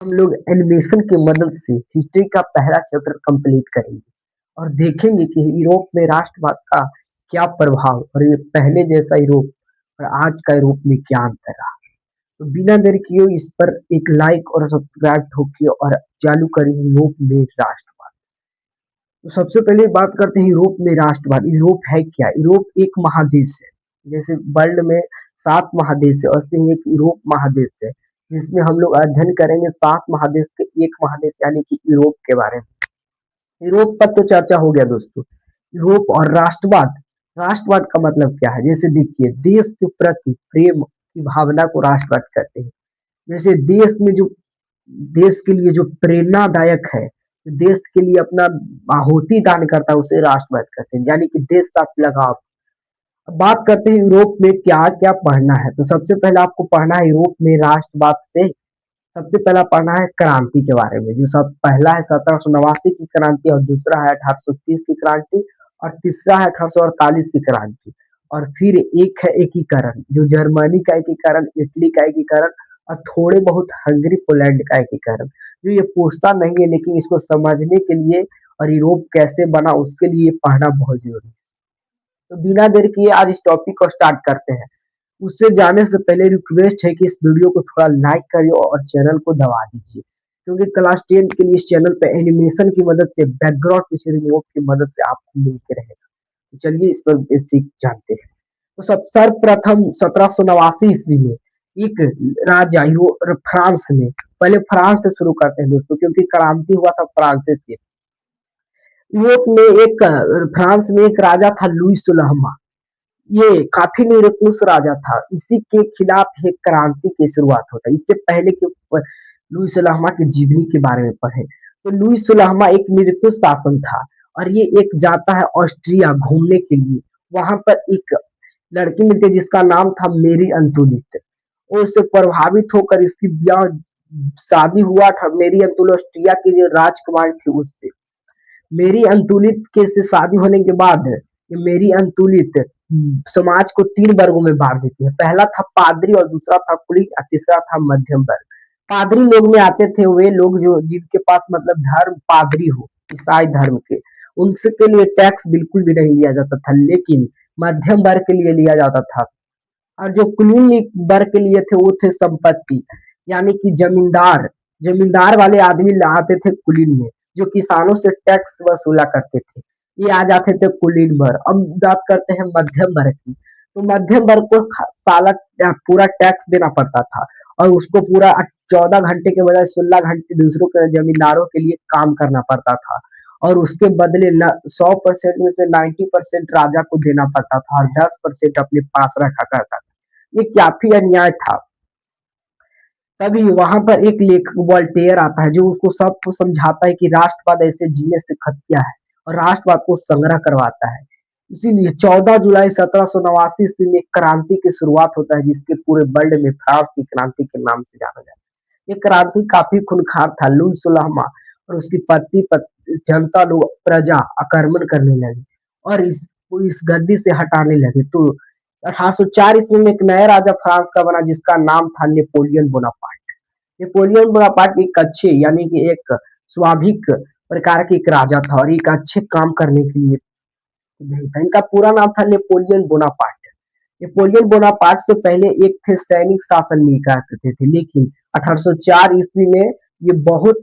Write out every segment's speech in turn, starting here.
हम लोग एनिमेशन की मदद से हिस्ट्री का पहला चैप्टर कंप्लीट करेंगे और देखेंगे कि यूरोप में राष्ट्रवाद का क्या प्रभाव और ये पहले जैसा यूरोप और आज का यूरोप में क्या अंतर रहा। तो बिना देर किए इस पर एक लाइक और सब्सक्राइब ठोकिए और चालू करें यूरोप में राष्ट्रवाद। तो सबसे पहले बात करते हैं यूरोप में राष्ट्रवाद। यूरोप है क्या? यूरोप एक महादेश है। जैसे वर्ल्ड में 7 महादेश है, वैसे ही एक यूरोप महादेश है, जिसमें हम लोग अध्ययन करेंगे 7 महादेश के एक महादेश यानी कि यूरोप के बारे में। यूरोप पर तो चर्चा हो गया दोस्तों। यूरोप और राष्ट्रवाद। राष्ट्रवाद का मतलब क्या है? जैसे देखिए, देश के प्रति प्रेम की भावना को राष्ट्रवाद कहते हैं। जैसे देश के लिए जो प्रेरणादायक है, जो देश के लिए अपना आहुति दान करता है, उसे राष्ट्रवाद कहते हैं, यानी कि देश साथ लगाव। अब बात करते हैं यूरोप में क्या-क्या पढ़ना है। तो सबसे पहले आपको पढ़ना है यूरोप में राष्ट्रवाद से सबसे पहला पढ़ना है क्रांति के बारे में। जो सब पहला है 1789 की क्रांति और दूसरा है 1830 की क्रांति और तीसरा है 1848 की क्रांति। और फिर एक है एकीकरण, जो जर्मनी का एकीकरण, इटली का एकीकरण और थोड़े बहुत हंगरी, पोलैंड का एकीकरण। जो ये पूछता नहीं है, लेकिन इसको समझने के लिए और यूरोप कैसे बना उसके लिए पढ़ना बहुत जरूरी है। तो बिना देर किए आज इस टॉपिक को स्टार्ट करते हैं। उससे जाने से पहले रिक्वेस्ट है कि इस वीडियो को थोड़ा लाइक करिए और चैनल को दबा दीजिए, क्योंकि क्लास 10 के लिए इस चैनल पे एनिमेशन की मदद से, बैकग्राउंड पिक्चर रिमूव की मदद से आपको मिलते रहेगा। तो चलिए इस पर बेसिक जानते हैं। तो सब सर्वप्रथम 1789 ईस्वी में एक राजा फ्रांस में, पहले फ्रांस से शुरू करते हैं दोस्तों, क्योंकि क्रांति हुआ था फ्रांस से। यूरोप में फ्रांस में एक राजा था लुई सुलहमा। ये काफी निरंकुश राजा था। इसी के खिलाफ एक क्रांति की शुरुआत होता है। इससे पहले कि लुई सलाहमा की जीवनी के बारे में पढ़े, तो लुई सलाहमा एक निरंकुश शासन था और ये एक जाता है ऑस्ट्रिया घूमने के लिए। वहां पर एक लड़की मिलती है जिसका नाम था मेरी अंतुलित। वो उससे प्रभावित होकर इसकी ब्याह शादी हुआ था मेरी अंतुल ऑस्ट्रिया की जो राजकुमार थी उससे। मेरी अंतुलित के से शादी होने के बाद ये मेरी अंतुलित समाज को 3 वर्गों में बाँट देती है। पहला था पादरी और दूसरा था कुलीन और तीसरा था मध्यम वर्ग। पादरी लोग में आते थे वे लोग जो जिनके पास मतलब धर्म पादरी हो, ईसाई धर्म के, उनके लिए टैक्स बिल्कुल भी नहीं लिया जाता था, लेकिन मध्यम वर्ग के लिए लिया जाता था। और जो कुलीन वर्ग के लिए थे वो थे संपत्ति, यानी कि जमींदार। जमींदार वाले आदमी आते थे कुलीन में, जो किसानों से टैक्स वसूला करते थे। ये आ जाते थे कुलीन वर्ग। अब बात करते हैं मध्यम वर्ग की। तो मध्यम वर्ग को साला पूरा टैक्स देना पड़ता था और उसको पूरा 14 घंटे के बजाय 16 घंटे दूसरों के जमींदारों के लिए काम करना पड़ता था और उसके बदले 100% में से 90% राजा को देना पड़ता था और 10% अपने पास रखा करता था। ये काफी अन्याय था। तभी वहां पर एक लेखक वोल्टेयर आता है जो उसको सबको समझाता है कि राष्ट्रवाद ऐसे जीने से खतिया है और राष्ट्रवाद को संग्रह करवाता है। इसीलिए 14 जुलाई 1789 ईस्वी में क्रांति की शुरुआत होता है, जिसके पूरे वर्ल्ड में फ्रांस की क्रांति के नाम से जाना जाता है। ये क्रांति काफी खूंखार था। लुई सुलहमा और उसकी पत्नी जनता लोग प्रजा आक्रमण करने लगे और इस गद्दी से हटाने लगे। तो 1804 ईस्वी में एक नया राजा फ्रांस का बना जिसका नाम था नेपोलियन बोनापार्ट। नेपोलियन बोनापार्ट एक अच्छे यानी कि एक स्वाभाविक प्रकार के एक राजा था और एक अच्छे काम करने के लिए नहीं था। इनका पूरा नाम था नेपोलियन बोनापार्ट। नेपोलियन बोनापार्ट से पहले एक थे सैनिक शासन में करते थे, लेकिन 1804 ईस्वी में ये बहुत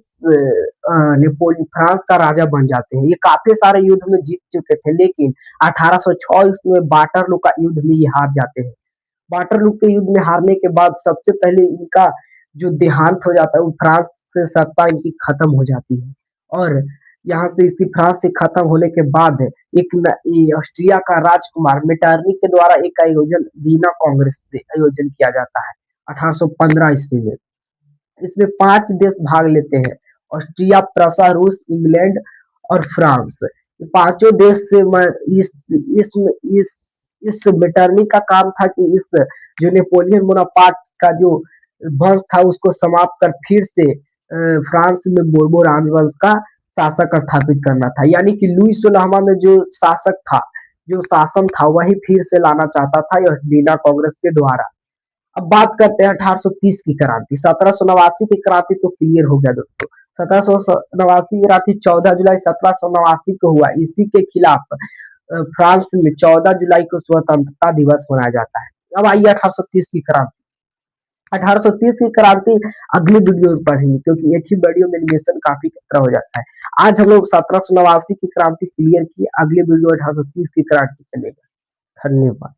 नेपोलियन फ्रांस का राजा बन जाते हैं। ये काफी सारे युद्ध में जीत चुके थे, लेकिन 1806 ईस्वी में वाटरलू का युद्ध में ये हार जाते हैं। वाटरलू के युद्ध में हारने के बाद सबसे पहले इनका जो देहांत हो जाता है, वो फ्रांस से सत्ता इनकी खत्म हो जाती है और यहाँ से इसकी फ्रांस से खत्म होने के बाद ऑस्ट्रिया का राजकुमार मेटरनिक के द्वारा एक आयोजन वीना कांग्रेस से आयोजन किया जाता है 1815 ईस्वी में। इसमें 5 देश भाग लेते हैं, ऑस्ट्रिया, प्रसा, रूस, इंग्लैंड और फ्रांस। ये पांचों देश से इस इस इस इस मेटरनिक का काम था कि इस जो नेपोलियन बोनापार्ट का जो वंश था उसको समाप्त कर फिर से फ्रांस में बोर्बो राजवंश का शासक स्थापित करना था। यानी कि लुई सोलहमा में जो शासक था, जो शासन था, वही फिर से लाना चाहता था यह वीना कांग्रेस के द्वारा। अब बात करते हैं 1830 की क्रांति। 1789 की क्रांति तो क्लियर हो गया दोस्तों। 1789 की क्रांति 14 जुलाई 1789 को हुआ। इसी के खिलाफ फ्रांस में 14 जुलाई को स्वतंत्रता दिवस मनाया जाता है। अब आइए 1830 की क्रांति। 1830 की क्रांति अगली वीडियो में पढ़ेंगे, क्योंकि एक ही वीडियो में एनिमेशन काफी खतरा हो जाता है। आज हम लोग 1789 की क्रांति क्लियर की, अगली वीडियो 1830 की क्रांति चलेगा। धन्यवाद।